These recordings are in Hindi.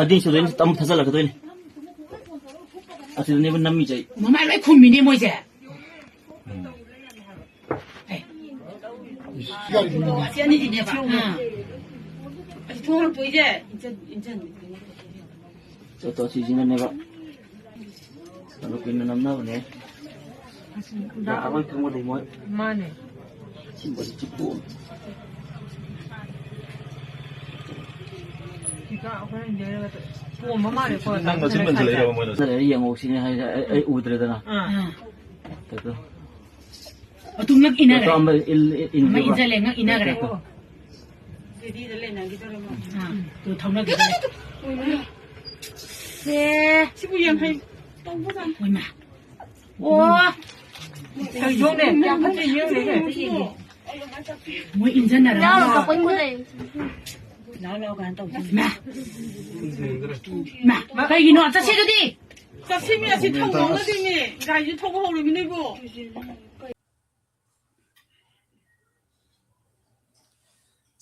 ꯑꯗꯤ ꯁꯨꯗꯣꯏꯅꯤ ꯇꯝ ꯊꯥꯖꯜꯂꯛꯀꯗꯣꯏꯅꯤ ꯑꯁꯤꯗꯅꯦꯕ ꯅꯝꯃꯤꯖꯩ ꯃꯃꯥꯏ ꯂꯣꯏ ꯈꯨꯝꯃꯤꯅꯦ ꯃꯣꯏꯁꯦ ꯑꯁꯤ ꯑꯅꯤꯁꯤꯅꯦꯕ ꯑꯁꯤ ꯊꯣꯛꯂꯛꯇꯣꯏꯁꯦ ꯆꯠꯇꯣ ꯑꯁꯤꯁꯤꯅꯅꯦꯕ ꯑꯗꯨ ꯀꯨꯏꯅ ꯅꯝꯅꯕꯅꯦ ꯑꯩꯈꯣꯏ ꯈꯪꯕꯗꯤ ꯃꯣꯏ ꯃꯥꯅꯦ ꯁꯤꯡꯕꯗꯤ ꯆꯤꯛꯄꯨ ꯌꯦꯡꯉꯣ ꯁꯤꯅꯦ ꯍꯥꯏꯁꯦ ꯑꯩ ꯎꯗ꯭ꯔꯦꯗꯅ ꯉꯛ 이나그래 ꯑꯃ 인절래 ꯉꯛ 이나그래 또 ꯊꯧꯅꯒꯤꯗ 세 15양하이 똥보다 얼마 오 형네 양파지 형네 뭐 인전나라 나로 갖고 있는데 나오려고 한다 마 빨리 너 아까 세도디 자, 심이야, 지 타고 오너지니. 나 이제 타고 하려면 되고.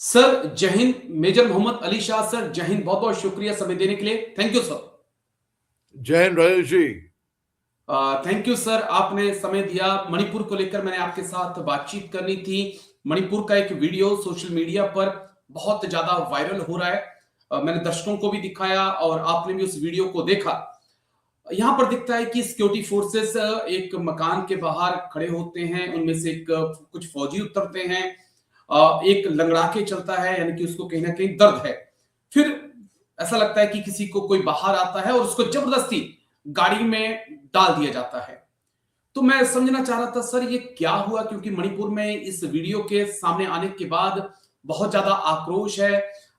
सर जय हिंद। मेजर मोहम्मद अली शाह सर जय हिंद, बहुत बहुत शुक्रिया समय देने के लिए। Thank you sir. जय Hind Rajesh ji. Thank you sir, आपने समय दिया। मणिपुर को लेकर मैंने आपके साथ बातचीत करनी थी। मणिपुर का एक वीडियो सोशल मीडिया पर बहुत ज्यादा वायरल हो रहा है। मैंने दर्शकों को भी दिखाया और आपने भी उस वीडियो को देखा। यहां पर दिखता है कि सिक्योरिटी फोर्सेस एक मकान के बाहर खड़े होते हैं, उनमें से कुछ फौजी उतरते हैं, एक लंगड़ा के चलता है, यानी कि उसको कहीं ना कहीं दर्द है। फिर ऐसा लगता है कि किसी को कोई बाहर आता है और उसको जबरदस्ती गाड़ी में डाल दिया जाता है। तो मैं समझना चाह रहा था सर ये क्या हुआ, क्योंकि मणिपुर में इस वीडियो के सामने आने के बाद बहुत ज्यादा आक्रोश है।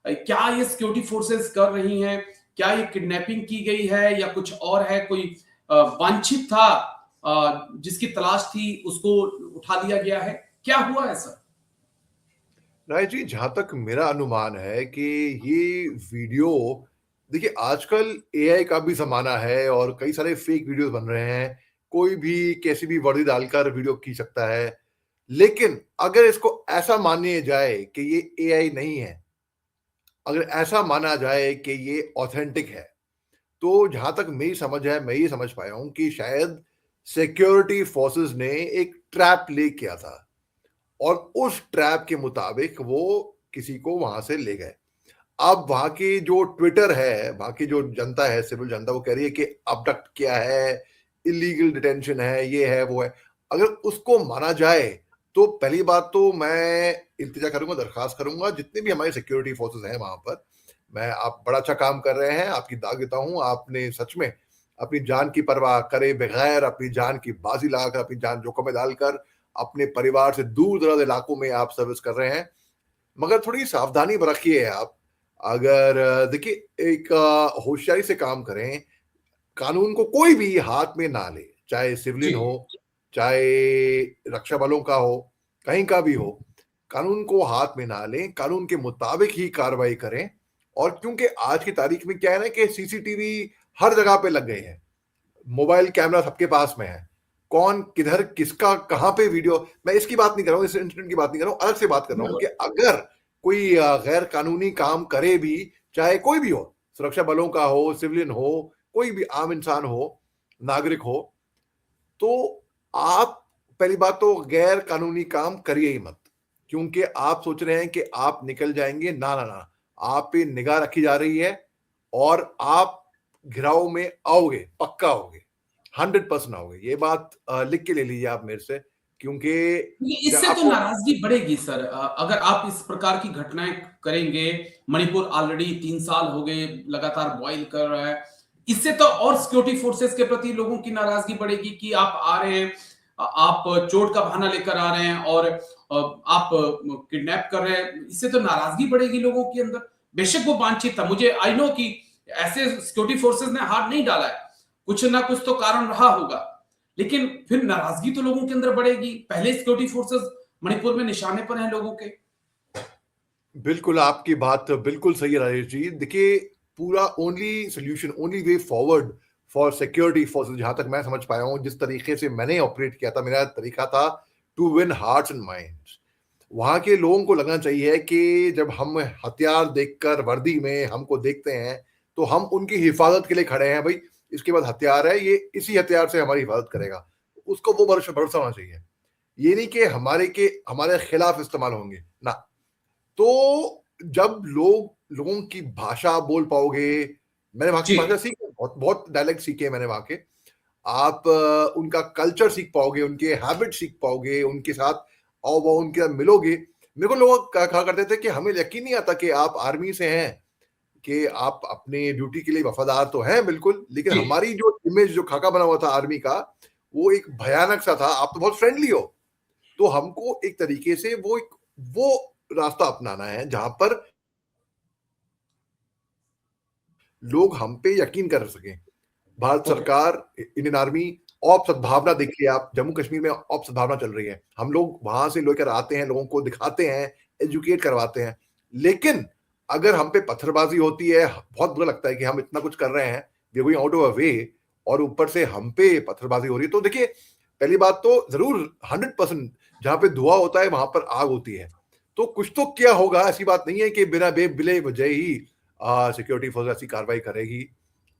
क्या ये सिक्योरिटी फोर्सेस कर रही हैं, क्या ये किडनैपिंग की गई है या कुछ और है? कोई वांछित था जिसकी तलाश थी उसको उठा लिया गया है, क्या हुआ है सर? राय जी, जहां तक मेरा अनुमान है कि ये वीडियो, देखिए आजकल एआई का भी जमाना है और कई सारे फेक वीडियोस बन रहे हैं। कोई भी कैसी भी वर्दी डालकर वीडियो खींच सकता है। लेकिन अगर इसको ऐसा माने जाए कि ये एआई नहीं है, अगर ऐसा माना जाए कि ये ऑथेंटिक है, तो जहां तक मेरी समझ है, मैं ये समझ पाया हूं कि शायद सिक्योरिटी फोर्सेस ने एक ट्रैप ले किया था और उस ट्रैप के मुताबिक वो किसी को वहां से ले गए। अब वहां की जो ट्विटर है, वहां की जो जनता है, सिविल जनता, वो कह रही है कि अबडक्ट किया है, इलीगल डिटेंशन है, ये है वो है। अगर उसको माना जाए तो पहली बात तो मैं इल्तिजा करूंगा, दरखास्त करूंगा, जितने भी हमारे सिक्योरिटी फोर्सेस हैं वहां पर, मैं आप बड़ा अच्छा काम कर रहे हैं, आपकी दाग देता हूं। आपने सच में अपनी जान की परवाह करे बगैर, अपनी जान की बाजी लगाकर, अपनी जान जोखिम में डालकर अपने परिवार से दूर दराज इलाकों में आप सर्विस कर रहे हैं। मगर थोड़ी सावधानी बरतिए आप। अगर देखिए एक होशियारी से काम करें, कानून को कोई भी हाथ में ना ले, चाहे सिविलियन हो, चाहे रक्षा बलों का हो, कहीं का भी हो, कानून को हाथ में ना लें, कानून के मुताबिक ही कार्रवाई करें। और क्योंकि आज की तारीख में क्या है ना कि सीसीटीवी हर जगह पे लग गए हैं, मोबाइल कैमरा सबके पास में है, कौन किधर किसका कहां पे वीडियो, मैं इसकी बात नहीं कर रहा हूं, इस इंसिडेंट की बात नहीं कर रहा हूं, अलग से बात कर रहा हूं कि अगर कोई गैर कानूनी काम करे भी, चाहे कोई भी हो, सुरक्षा बलों का हो, सिविलियन हो, कोई भी आम इंसान हो, नागरिक हो, तो आप पहली बात तो गैर कानूनी काम करिए ही मत, क्योंकि आप सोच रहे हैं कि आप निकल जाएंगे। ना ना ना, आप पे निगाह रखी जा रही है और आप घिराव में आओगे, पक्का आओगे, 100% आओगे। ये बात लिख के ले लीजिए आप मेरे से, क्योंकि इससे तो नाराजगी बढ़ेगी सर अगर आप इस प्रकार की घटनाएं करेंगे। मणिपुर ऑलरेडी 3 साल हो गए लगातार बॉयल कर रहा है, इससे तो और सिक्योरिटी फोर्सेस के प्रति लोगों की नाराजगी बढ़ेगी कि आप आ रहे हैं, आप चोट का बहाना लेकर आ रहे हैं और आप किडनैप कर रहे हैं। इससे तो नाराजगी बढ़ेगी लोगों के अंदर। बेशक वो वांछित था, मुझे आई नो कि ऐसे सिक्योरिटी फोर्सेस ने हाथ नहीं डाला है, कुछ ना कुछ तो कारण रहा होगा, लेकिन फिर नाराजगी तो लोगों के अंदर बढ़ेगी। पहले सिक्योरिटी फोर्सेस मणिपुर में निशाने पर हैं लोगों के। बिल्कुल, आपकी बात बिल्कुल सही है राजेश जी। देखिए पूरा only solution, only way forward for security forces, जहां तक मैं समझ पाया हूं, जिस तरीके से मैंने ऑपरेट किया था, मेरा तरीका था to win hearts and minds. वहां के लोगों को लगना चाहिए कि जब हम हथियार देखकर वर्दी में हमको देखते हैं तो हम उनकी हिफाजत के लिए खड़े हैं। भाई इसके बाद हथियार है, ये इसी हथियार से हमारी हिफाजत करेगा, उसको वो भरोसा होना चाहिए। ये नहीं कि हमारे खिलाफ इस्तेमाल होंगे ना। तो जब लोगों की भाषा बोल पाओगे, मैंने वहां की जी भाषा सीखी, बहुत बहुत डायलेक्ट सीखे हैं मैंने वहां के। आप उनका कल्चर सीख पाओगे, उनके हैबिट सीख पाओगे, उनके साथ और वो उनके साथ मिलोगे। मेरे को लोग कहा करते थे कि हमें यकीन नहीं आता कि आप आर्मी से हैं, कि आप अपने ड्यूटी के लिए वफादार तो हैं बिल्कुल, लेकिन जी हमारी जो इमेज, जो खाका बना हुआ था आर्मी का, वो एक भयानक सा था। आप तो बहुत फ्रेंडली हो, तो हमको एक तरीके से वो रास्ता अपनाना है जहां पर लोग हम पे यकीन कर सकें। भारत ओके सरकार, इंडियन आर्मी, ऑप सद्भावना देखिए आप, जम्मू कश्मीर में ऑप सद्भावना चल रही है। हम लोग वहां से लेकर आते हैं, लोगों को दिखाते हैं, एजुकेट करवाते हैं। लेकिन अगर हम पे पत्थरबाजी होती है, बहुत बुरा लगता है कि हम इतना कुछ कर रहे हैं, we are going out of a way, और ऊपर से हम पे पत्थरबाजी हो रही है। तो देखिए, पहली बात तो जरूर 100% जहां पे धुआं होता है वहां पर आग होती है। तो कुछ तो क्या होगा, ऐसी बात नहीं है कि बिना बिले वजह ही सिक्योरिटी फोर्स ऐसी कार्रवाई करेगी।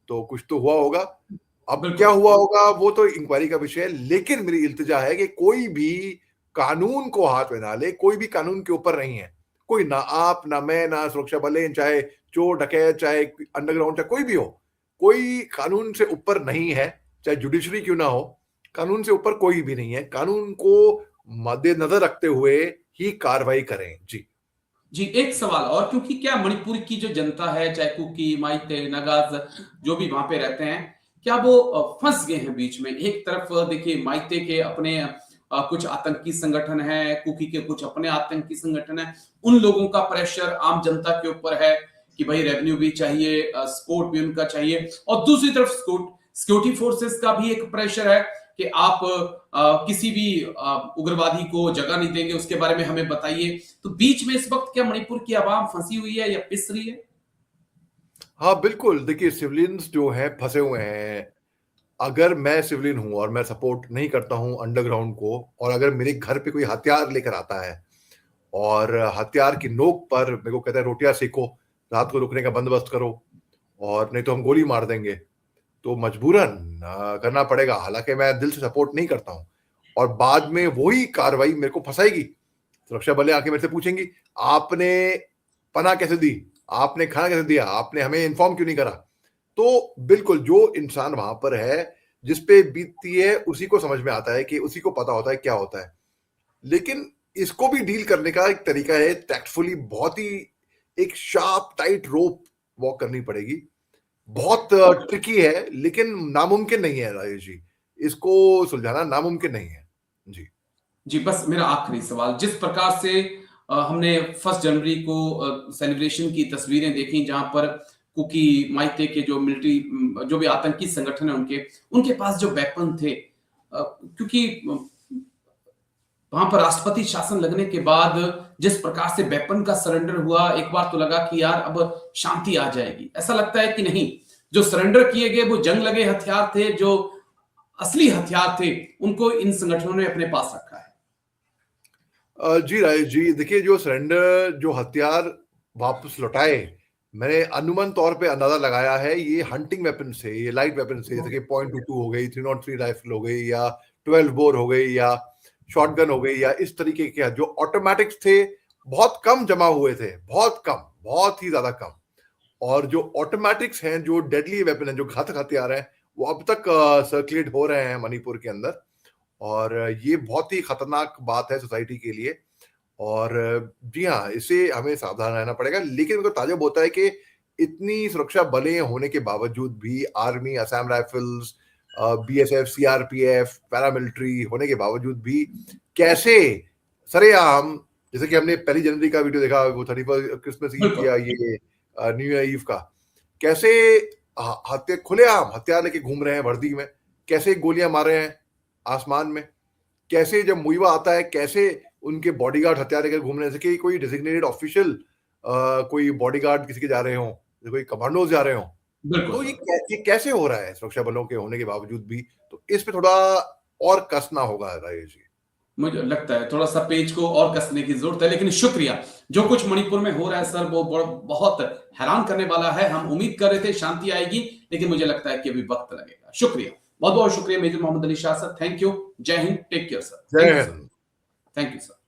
तो कुछ तो हुआ होगा। अब क्या बिल्कुल हुआ होगा वो तो इंक्वायरी का विषय है, लेकिन मेरी इल्तिजा है कि कोई भी कानून को हाथ में ना ले, कोई भी कानून के ऊपर नहीं है। कोई, ना आप, ना मैं, ना सुरक्षा बल, चाहे चोर डकैत, चाहे अंडरग्राउंड, चाहे कोई भी हो, कोई कानून से ऊपर नहीं है। चाहे जुडिशरी क्यों ना हो, कानून से ऊपर कोई भी नहीं है। कानून को मद्देनजर रखते हुए ही कार्रवाई करें। जी जी एक सवाल और, क्योंकि क्या मणिपुर की जो जनता है, चाहे कुकी, माइते, नगाज, जो भी वहां पे रहते हैं, क्या वो फंस गए हैं बीच में? एक तरफ देखिए माइते के अपने कुछ आतंकी संगठन है, कुकी के कुछ अपने आतंकी संगठन है, उन लोगों का प्रेशर आम जनता के ऊपर है कि भाई रेवेन्यू भी चाहिए, सपोर्ट भी उनका चाहिए, और दूसरी तरफ सिक्योरिटी फोर्सेस का भी एक प्रेशर है कि आप किसी भी उग्रवादी को जगह नहीं देंगे, उसके बारे में हमें बताइए। तो बीच में इस वक्त क्या मणिपुर की आवाम फंसी हुई है या पिस रही है? हाँ बिल्कुल, देखिए सिविलियंस जो हैं फंसे हुए हैं। अगर मैं सिविलियन हूं और मैं सपोर्ट नहीं करता हूं अंडरग्राउंड को, और अगर मेरे घर पे कोई हथियार लेकर आता है और हथियार की नोक पर मेरे को कहता है रोटियां सेको, रात को रुकने का बंदोबस्त करो, और नहीं तो हम गोली मार देंगे, तो मजबूरन करना पड़ेगा। हालांकि मैं दिल से सपोर्ट नहीं करता हूं, और बाद में वही कार्रवाई मेरे को फंसाएगी। सुरक्षा बलें आके मेरे से पूछेंगी, आपने पनाह कैसे दी, आपने खाना कैसे दिया, आपने हमें इन्फॉर्म क्यों नहीं करा। तो बिल्कुल, जो इंसान वहां पर है, जिस पे बीतती है, उसी को समझ में आता है, कि उसी को पता होता है क्या होता है। लेकिन इसको भी डील करने का एक तरीका है, टैक्टफुली, बहुत ही एक शार्प टाइट रोप वॉक करनी पड़ेगी। बहुत ट्रिकी है, लेकिन नामुमकिन नहीं है राजेश जी, इसको सुलझाना नामुमकिन नहीं है। जी जी बस मेरा आखिरी सवाल, जिस प्रकार से हमने 1 जनवरी को सेलिब्रेशन की तस्वीरें देखी, जहां पर कुकी, माइते के जो मिलिट्री, जो भी आतंकी संगठन है, उनके पास जो वेपन थे, क्योंकि वहां पर राष्ट्रपति शासन लगने के बाद जिस प्रकार से वेपन का सरेंडर हुआ, एक बार तो लगा कि यार अब शांति आ जाएगी। ऐसा लगता है कि नहीं, जो सरेंडर किए गए वो जंग लगे हथियार थे, जो असली हथियार थे उनको इन संगठनों ने अपने पास रखा है। जी राजेश जी, देखिए, जो सरेंडर, जो हथियार वापस लौटाए, मैंने अनुमान तौर पे अंदाजा लगाया है, ये हंटिंग वेपन से, ये लाइट वेपन से, जैसे कि .22 हो गई, 303 राइफल हो गई, या 12 बोर हो गई, या शॉटगन हो गई, या इस तरीके के जो ऑटोमेटिक्स थे, बहुत कम जमा हुए थे, बहुत कम, बहुत ही ज्यादा कम। और जो ऑटोमेटिक्स हैं, जो डेडली वेपन है, जो घातक हथियार हैं, वो अब तक सर्कुलेट हो रहे हैं मणिपुर के अंदर। और ये बहुत ही खतरनाक बात है सोसाइटी के लिए। और जी हाँ, इससे हमें सावधान रहना पड़ेगा। लेकिन मेरे को ताज्जुब होता है कि इतनी सुरक्षा बलें होने के बावजूद भी, army, Assam rifles, BSF, CRPF, paramilitary होने के बावजूद भी, कैसे सरेआम, जैसे कि हमने 1 जनवरी का वीडियो देखा, वो 31 क्रिसमस ईव या ये न्यू ईयर ईव का, कैसे खुलेआम हथियार लेके घूम रहे हैं वर्दी में, कैसे गोलियां मार रहे हैं आसमान में, कैसे जब मुइवा आता है, कैसे उनके बॉडीगार्ड हथियार लेकर घूम रहे हैं, जैसे कि कोई डेजिग्नेटेड ऑफिशियल, कोई बॉडीगार्ड किसी के जा रहे हो, कोई कमांडोज जा रहे हो। तो ये कैसे हो रहा है सुरक्षा बलों के होने के बावजूद भी? तो इस पे थोड़ा और कसना होगा राजेश जी। मुझे लगता है थोड़ा सा पेज को और कसने की जरूरत है, लेकिन शुक्रिया। जो कुछ मणिपुर में हो रहा है सर वो बहुत हैरान करने वाला है। हम उम्मीद कर रहे थे शांति आएगी, लेकिन मुझे लगता है कि अभी वक्त लगेगा। शुक्रिया, बहुत बहुत शुक्रिया major Mohammad Ali Shah sir. Thank you. जय हिंद, टेक केयर सर। जय हिंद। Thank you sir.